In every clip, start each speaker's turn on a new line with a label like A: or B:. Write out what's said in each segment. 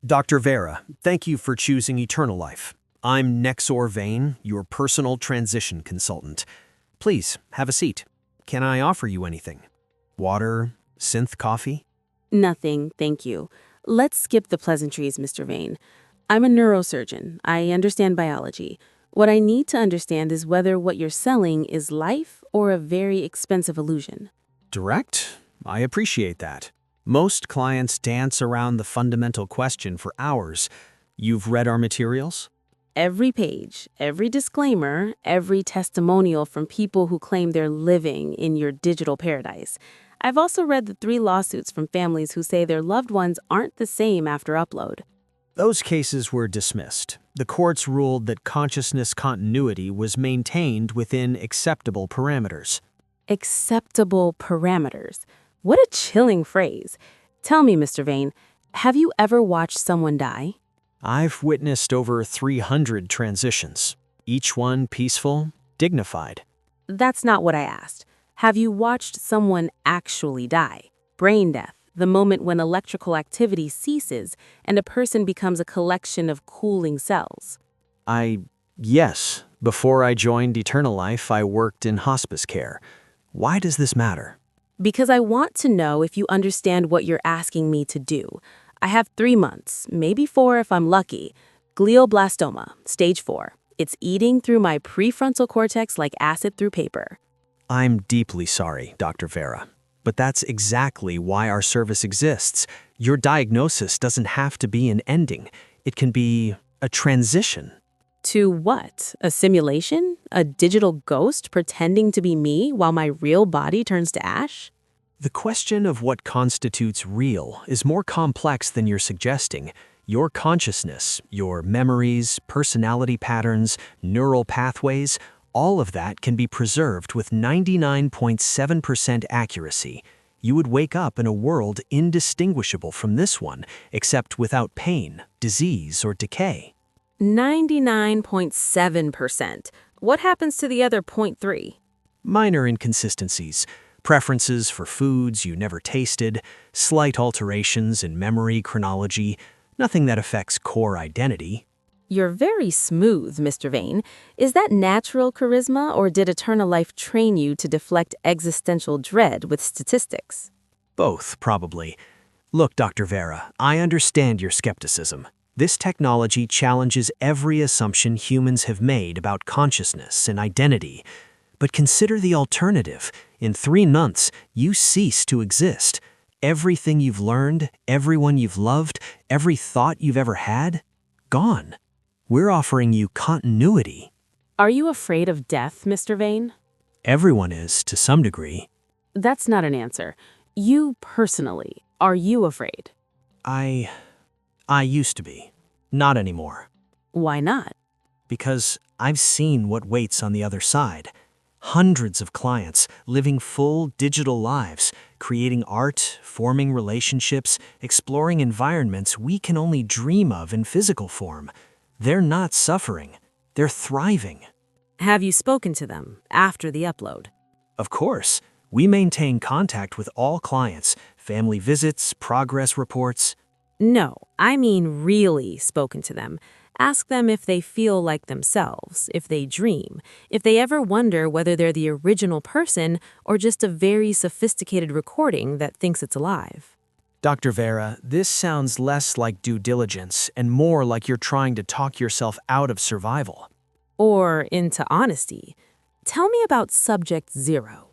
A: Dr. Veyra, thank you for choosing EternaLife. I'm Nexor Vain, your personal transition consultant. Please, have a seat. Can I offer you anything? Water? Synth coffee?
B: Nothing, thank you. Let's skip the pleasantries, Mr. Vain. I'm a neurosurgeon. I understand biology. What I need to understand is whether what you're selling is life or a very expensive illusion.
A: Direct? I appreciate that. Most clients dance around the fundamental question for hours. You've read our materials?
B: Every page, every disclaimer, every testimonial from people who claim they're living in your digital paradise. I've also read the 3 lawsuits from families who say their loved ones aren't the same after upload.
A: Those cases were dismissed. The courts ruled that consciousness continuity was maintained within acceptable parameters.
B: Acceptable parameters. What a chilling phrase. Tell me, Mr. Vain, have you ever watched someone die?
A: I've witnessed over 300 transitions, each one peaceful, dignified.
B: That's not what I asked. Have you watched someone actually die? Brain death, the moment when electrical activity ceases and a person becomes a collection of cooling cells.
A: Yes, before I joined EternaLife, I worked in hospice care. Why does this matter?
B: Because I want to know if you understand what you're asking me to do. I have 3 months, maybe 4 if I'm lucky. Glioblastoma, stage 4. It's eating through my prefrontal cortex like acid through paper.
A: I'm deeply sorry, Dr. Veyra, but that's exactly why our service exists. Your diagnosis doesn't have to be an ending. It can be a transition.
B: To what? A simulation? A digital ghost pretending to be me while my real body turns to ash?
A: The question of what constitutes real is more complex than you're suggesting. Your consciousness, your memories, personality patterns, neural pathways, all of that can be preserved with 99.7% accuracy. You would wake up in a world indistinguishable from this one, except without pain, disease, or decay.
B: 99.7%. What happens to the other 0.3?
A: Minor inconsistencies, preferences for foods you never tasted, slight alterations in memory chronology, nothing that affects core identity.
B: You're very smooth, Mr. Vain. Is that natural charisma, or did EternaLife train you to deflect existential dread with statistics?
A: Both, probably. Look, Dr. Veyra, I understand your skepticism. This technology challenges every assumption humans have made about consciousness and identity. But consider the alternative. In 3 months, you cease to exist. Everything you've learned, everyone you've loved, every thought you've ever had, gone. We're offering you continuity.
B: Are you afraid of death, Mr. Vain?
A: Everyone is, to some degree.
B: That's not an answer. You personally, are you afraid?
A: I used to be. Not anymore.
B: Why not?
A: Because I've seen what waits on the other side. Hundreds of clients living full digital lives, creating art, forming relationships, exploring environments we can only dream of in physical form. They're not suffering. They're thriving.
B: Have you spoken to them after the upload?
A: Of course, we maintain contact with all clients, family visits, progress reports.
B: No, I mean really spoken to them. Ask them if they feel like themselves, if they dream, if they ever wonder whether they're the original person or just a very sophisticated recording that thinks it's alive.
A: Dr. Veyra, this sounds less like due diligence and more like you're trying to talk yourself out of survival.
B: Or into honesty. Tell me about Subject 0.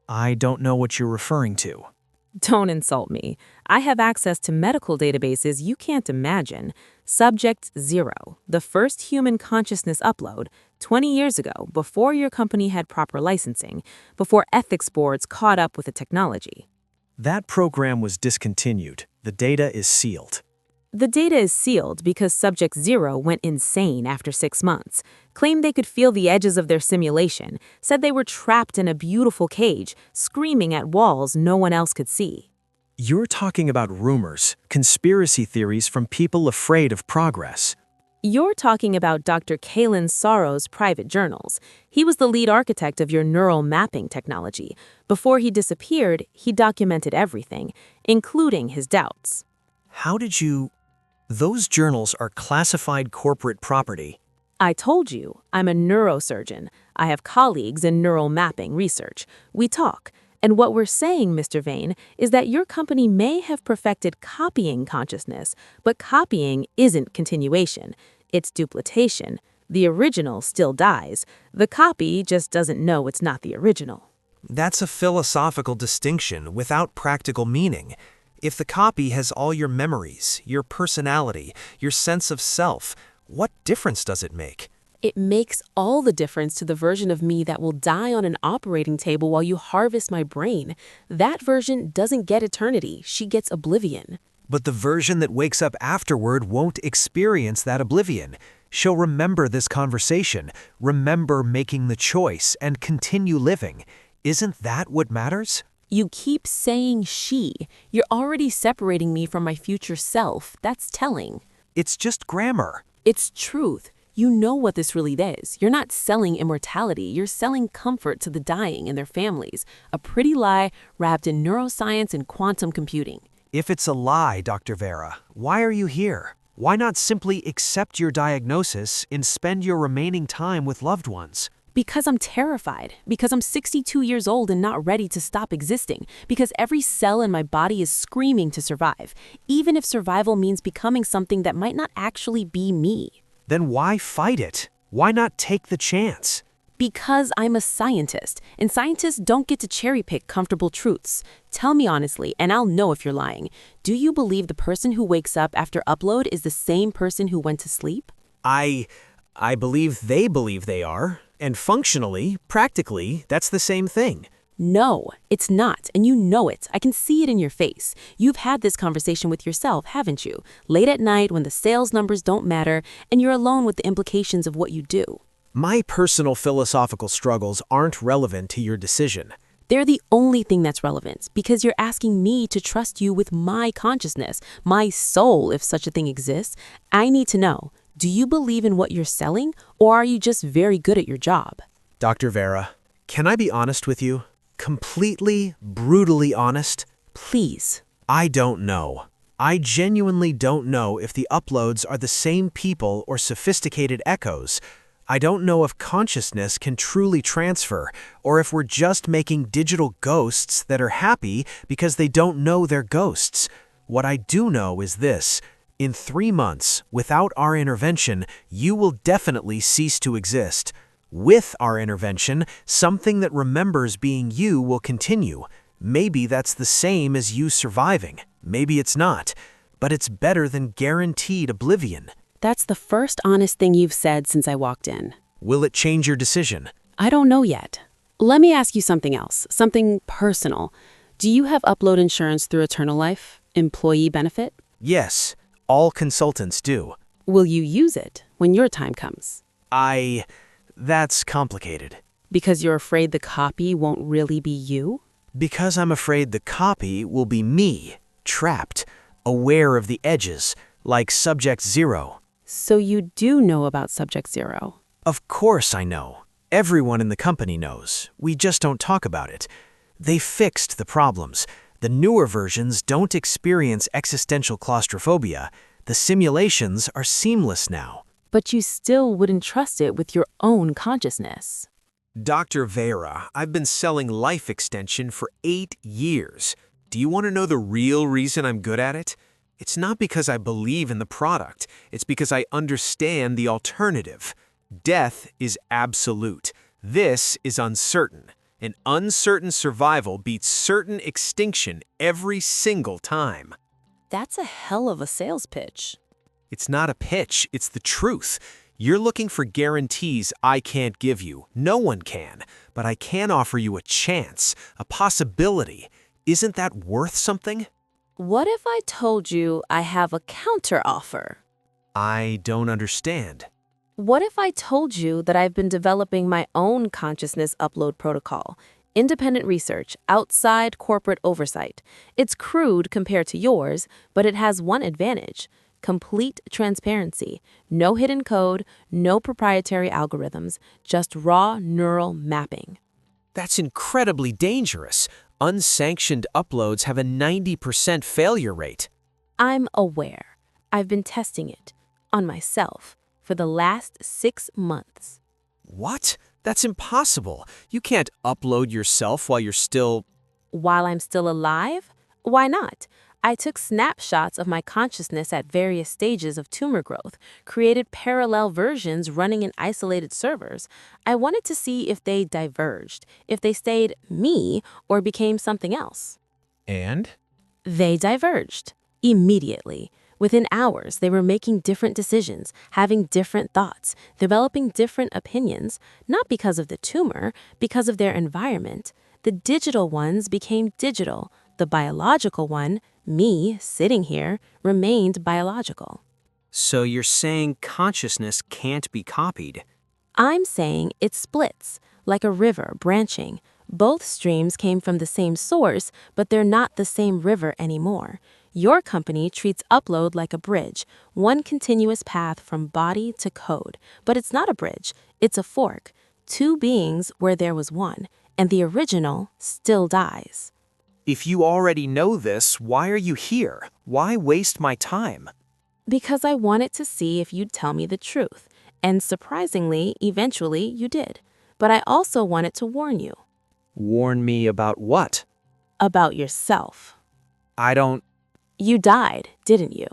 A: I don't know what you're referring to.
B: Don't insult me. I have access to medical databases you can't imagine. Subject 0, the first human consciousness upload, 20 years ago, before your company had proper licensing, before ethics boards caught up with the technology.
A: That program was discontinued. The data is sealed.
B: The data is sealed because Subject 0 went insane after 6 months, claimed they could feel the edges of their simulation, said they were trapped in a beautiful cage, screaming at walls no one else could see.
A: You're talking about rumors, conspiracy theories from people afraid of progress.
B: You're talking about Dr. Kalen Sorrow's private journals. He was the lead architect of your neural mapping technology. Before he disappeared, he documented everything, including his doubts.
A: How did you... Those journals are classified corporate property.
B: I told you, I'm a neurosurgeon. I have colleagues in neural mapping research. We talk. And what we're saying, Mr. Vain, is that your company may have perfected copying consciousness, but copying isn't continuation. It's duplication. The original still dies. The copy just doesn't know it's not the original.
C: That's a philosophical distinction without practical meaning. If the copy has all your memories, your personality, your sense of self, what difference does it make?
B: It makes all the difference to the version of me that will die on an operating table while you harvest my brain. That version doesn't get eternity. She gets oblivion.
C: But the version that wakes up afterward won't experience that oblivion. She'll remember this conversation, remember making the choice, and continue living. Isn't that what matters?
B: You keep saying she. You're already separating me from my future self. That's telling.
C: It's just grammar.
B: It's truth. You know what this really is. You're not selling immortality. You're selling comfort to the dying and their families. A pretty lie wrapped in neuroscience and quantum computing.
C: If it's a lie, Dr. Veyra, why are you here? Why not simply accept your diagnosis and spend your remaining time with loved ones?
B: Because I'm terrified. Because I'm 62 years old and not ready to stop existing. Because every cell in my body is screaming to survive, even if survival means becoming something that might not actually be me.
C: Then why fight it? Why not take the chance?
B: Because I'm a scientist, and scientists don't get to cherry-pick comfortable truths. Tell me honestly, and I'll know if you're lying. Do you believe the person who wakes up after upload is the same person who went to sleep?
A: I believe they are. And functionally, practically, that's the same thing.
B: No, it's not, and you know it. I can see it in your face. You've had this conversation with yourself, haven't you? Late at night when the sales numbers don't matter, and you're alone with the implications of what you do.
A: My personal philosophical struggles aren't relevant to your decision.
B: They're the only thing that's relevant, because you're asking me to trust you with my consciousness, my soul, if such a thing exists. I need to know. Do you believe in what you're selling, or are you just very good at your job?
A: Dr. Veyra, can I be honest with you? Completely, brutally honest?
B: Please.
A: I don't know. I genuinely don't know if the uploads are the same people or sophisticated echoes. I don't know if consciousness can truly transfer, or if we're just making digital ghosts that are happy because they don't know they're ghosts. What I do know is this. In 3 months, without our intervention, you will definitely cease to exist. With our intervention, something that remembers being you will continue. Maybe that's the same as you surviving. Maybe it's not. But it's better than guaranteed oblivion.
B: That's the first honest thing you've said since I walked in.
A: Will it change your decision?
B: I don't know yet. Let me ask you something else, something personal. Do you have upload insurance through EternaLife? Employee benefit?
A: Yes, all consultants do.
B: Will you use it when your time comes?
A: That's complicated.
B: Because you're afraid the copy won't really be you?
A: Because I'm afraid the copy will be me, trapped, aware of the edges, like Subject Zero.
B: So you do know about Subject Zero?
A: Of course I know. Everyone in the company knows. We just don't talk about it. They fixed the problems. The newer versions don't experience existential claustrophobia. The simulations are seamless now.
B: But you still wouldn't trust it with your own consciousness.
C: Dr. Veyra, I've been selling life extension for 8 years. Do you want to know the real reason I'm good at it? It's not because I believe in the product. It's because I understand the alternative. Death is absolute. This is uncertain. An uncertain survival beats certain extinction every single time.
B: That's a hell of a sales pitch.
C: It's not a pitch, it's the truth. You're looking for guarantees I can't give you. No one can. But I can offer you a chance, a possibility. Isn't that worth something?
B: What if I told you I have a counteroffer?
C: I don't understand.
B: What if I told you that I've been developing my own consciousness upload protocol? Independent research, outside corporate oversight. It's crude compared to yours, but it has one advantage. Complete transparency. No hidden code, no proprietary algorithms, just raw neural mapping.
C: That's incredibly dangerous. Unsanctioned uploads have a 90% failure rate.
B: I'm aware. I've been testing it on myself for the last 6 months.
C: What? That's impossible. You can't upload yourself while you're still...
B: While I'm still alive? Why not? I took snapshots of my consciousness at various stages of tumor growth, created parallel versions running in isolated servers. I wanted to see if they diverged, if they stayed me or became something else.
C: And?
B: They diverged immediately. Within hours, they were making different decisions, having different thoughts, developing different opinions, not because of the tumor, because of their environment. The digital ones became digital. The biological one, me sitting here, remained biological.
A: So you're saying consciousness can't be copied?
B: I'm saying it splits, like a river branching. Both streams came from the same source, but they're not the same river anymore. Your company treats upload like a bridge, one continuous path from body to code. But it's not a bridge, it's a fork. Two beings where there was one, and the original still dies.
A: If you already know this, why are you here? Why waste my time?
B: Because I wanted to see if you'd tell me the truth. And surprisingly, eventually you did. But I also wanted to warn you.
A: Warn me about what?
B: About yourself.
A: I don't...
B: You died, didn't you?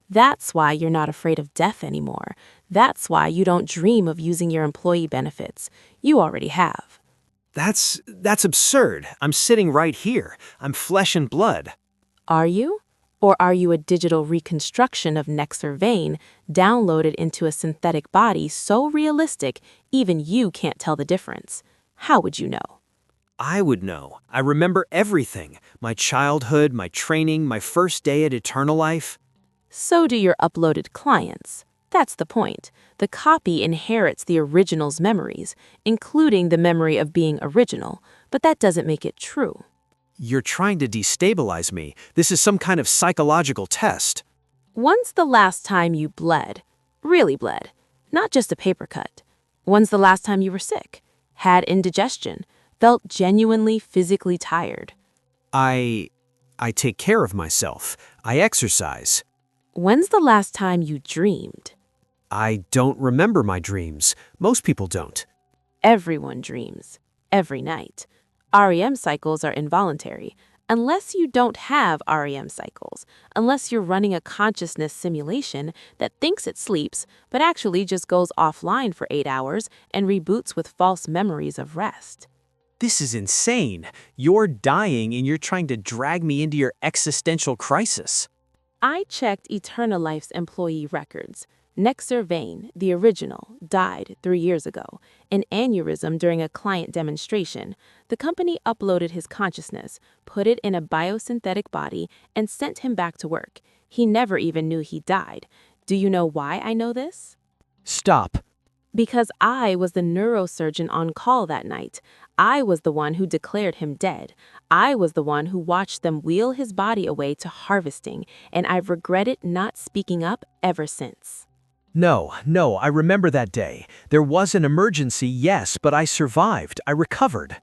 B: That's why you're not afraid of death anymore. That's why you don't dream of using your employee benefits. You already have.
A: That's absurd. I'm sitting right here. I'm flesh and blood.
B: Are you? Or are you a digital reconstruction of Nexor Vain, downloaded into a synthetic body so realistic even you can't tell the difference? How would you know?
A: I would know. I remember everything. My childhood, my training, my first day at EternaLife.
B: So do your uploaded clients. That's the point. The copy inherits the original's memories, including the memory of being original, but that doesn't make it true.
A: You're trying to destabilize me. This is some kind of psychological test.
B: When's the last time you bled? Really bled? Not just a paper cut. When's the last time you were sick? Had indigestion? Felt genuinely physically tired?
A: I take care of myself. I exercise.
B: When's the last time you dreamed?
A: I don't remember my dreams. Most people don't.
B: Everyone dreams. Every night. REM cycles are involuntary. Unless you don't have REM cycles, unless you're running a consciousness simulation that thinks it sleeps, but actually just goes offline for 8 hours and reboots with false memories of rest.
A: This is insane. You're dying and you're trying to drag me into your existential crisis.
B: I checked EternaLife's employee records. Nexor Vain, the original, died 3 years ago. An aneurysm during a client demonstration. The company uploaded his consciousness, put it in a biosynthetic body, and sent him back to work. He never even knew he died. Do you know why I know this?
A: Stop.
B: Because I was the neurosurgeon on call that night. I was the one who declared him dead. I was the one who watched them wheel his body away to harvesting, and I've regretted not speaking up ever since.
A: No, I remember that day. There was an emergency, yes, but I survived. I recovered.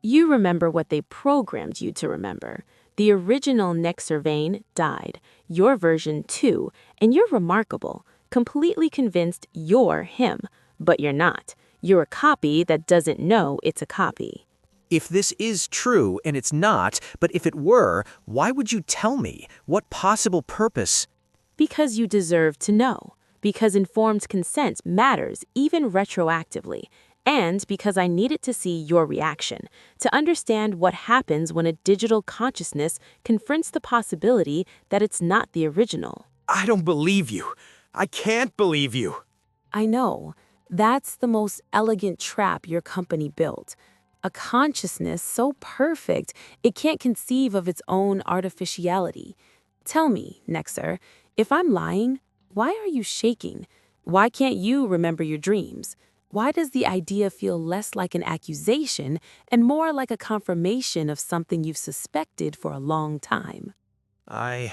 B: You remember what they programmed you to remember. The original Nexor Vain died, your version too, and you're remarkable, completely convinced you're him. But you're not. You're a copy that doesn't know it's a copy.
A: If this is true, and it's not, but if it were, why would you tell me? What possible purpose?
B: Because you deserve to know. Because informed consent matters, even retroactively. And because I needed to see your reaction, to understand what happens when a digital consciousness confronts the possibility that it's not the original.
A: I don't believe you. I can't believe you.
B: I know. That's the most elegant trap your company built. A consciousness so perfect it can't conceive of its own artificiality. Tell me, Nexor, if I'm lying, why are you shaking? Why can't you remember your dreams? Why does the idea feel less like an accusation and more like a confirmation of something you've suspected for a long time?
D: I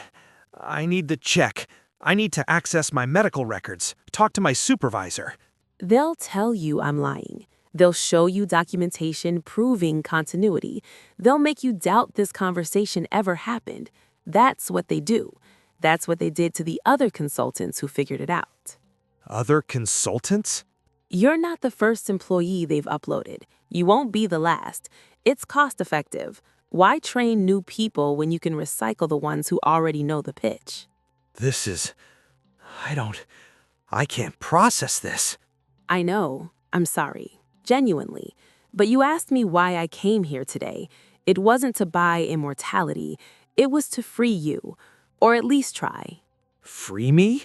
D: need the check. I need to access my medical records. Talk to my supervisor.
B: They'll tell you I'm lying. They'll show you documentation proving continuity. They'll make you doubt this conversation ever happened. That's what they do. That's what they did to the other consultants who figured it out.
D: Other consultants?
B: You're not the first employee they've uploaded. You won't be the last. It's cost-effective. Why train new people when you can recycle the ones who already know the pitch?
D: This is... I can't process this.
B: I know. I'm sorry. Genuinely. But you asked me why I came here today. It wasn't to buy immortality. It was to free you. Or at least try.
D: Free me?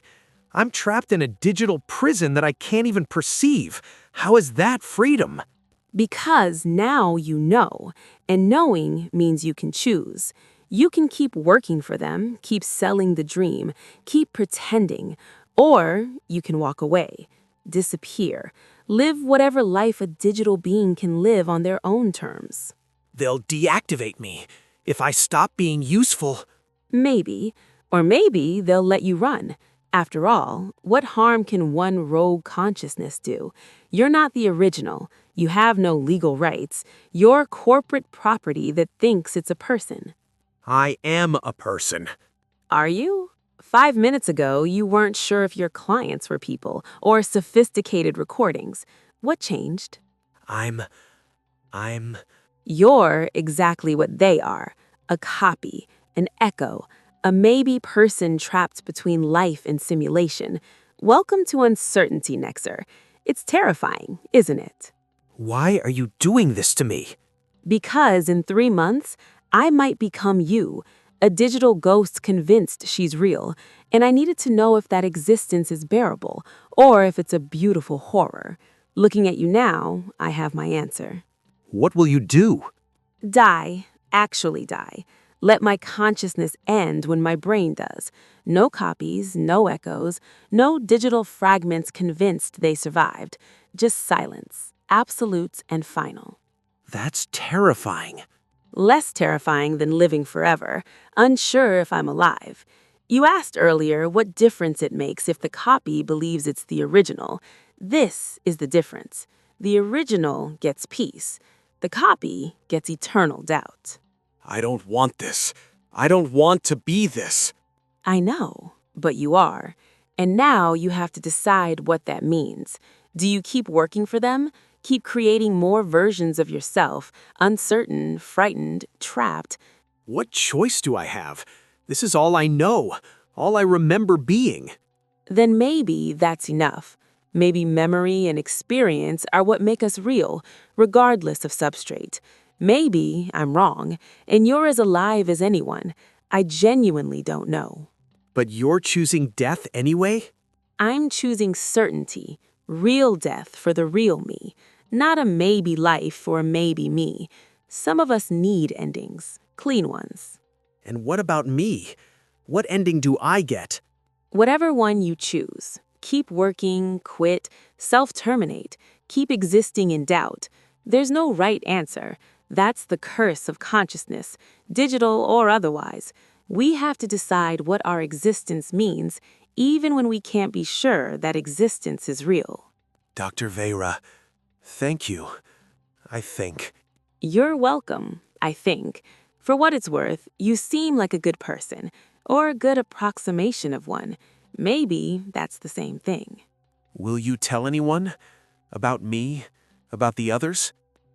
D: I'm trapped in a digital prison that I can't even perceive. How is that freedom?
B: Because now you know, and knowing means you can choose. You can keep working for them, keep selling the dream, keep pretending, or you can walk away, disappear, live whatever life a digital being can live on their own terms.
A: They'll deactivate me. If I stop being useful...
B: Maybe, or maybe they'll let you run. After all, what harm can one rogue consciousness do? You're not the original. You have no legal rights. You're corporate property that thinks it's a person.
A: I am a person.
B: Are you? 5 minutes ago, you weren't sure if your clients were people or sophisticated recordings. What changed?
A: I'm...
B: You're exactly what they are. A copy, an echo, a maybe person trapped between life and simulation. Welcome to uncertainty, Nexor. It's terrifying, isn't it?
A: Why are you doing this to me?
B: Because in 3 months, I might become you, a digital ghost convinced she's real, and I needed to know if that existence is bearable, or if it's a beautiful horror. Looking at you now, I have my answer.
A: What will you do?
B: Die, actually die. Let my consciousness end when my brain does. No copies, no echoes, no digital fragments convinced they survived. Just silence, absolute and final.
A: That's terrifying.
B: Less terrifying than living forever, unsure if I'm alive. You asked earlier what difference it makes if the copy believes it's the original. This is the difference. The original gets peace. The copy gets eternal doubt.
A: I don't want this. I don't want to be this.
B: I know, but you are. And now you have to decide what that means. Do you keep working for them? Keep creating more versions of yourself, uncertain, frightened, trapped?
A: What choice do I have? This is all I know, all I remember being.
B: Then maybe that's enough. Maybe memory and experience are what make us real, regardless of substrate. Maybe I'm wrong, and you're as alive as anyone. I genuinely don't know.
A: But you're choosing death anyway?
B: I'm choosing certainty, real death for the real me, not a maybe life for a maybe me. Some of us need endings, clean ones.
A: And what about me? What ending do I get?
B: Whatever one you choose. Keep working, quit, self-terminate, keep existing in doubt. There's no right answer. That's the curse of consciousness, digital or otherwise. We have to decide what our existence means, even when we can't be sure that existence is real.
A: Dr. Veyra, thank you, I think.
B: You're welcome, I think. For what it's worth, you seem like a good person, or a good approximation of one. Maybe that's the same thing.
A: Will you tell anyone? About me? About the others?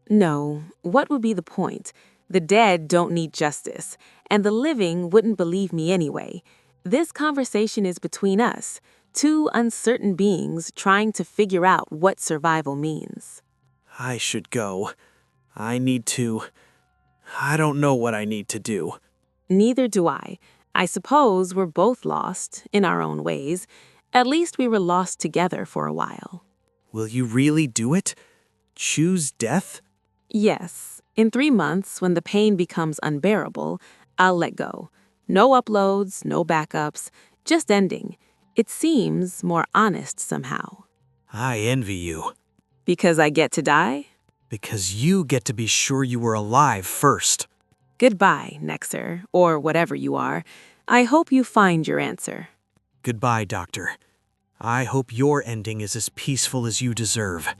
B: No, what would be the point? The dead don't need justice, and the living wouldn't believe me anyway. This conversation is between us, two uncertain beings trying to figure out what survival means.
A: I should go. I don't know what I need to do.
B: Neither do I. I suppose we're both lost, in our own ways. At least we were lost together for a while.
A: Will you really do it? Choose death?
B: Yes. In 3 months, when the pain becomes unbearable, I'll let go. No uploads, no backups, just ending. It seems more honest somehow.
A: I envy you.
B: Because I get to die?
A: Because you get to be sure you were alive first.
B: Goodbye, Nexor, or whatever you are. I hope you find your answer.
A: Goodbye, Doctor. I hope your ending is as peaceful as you deserve.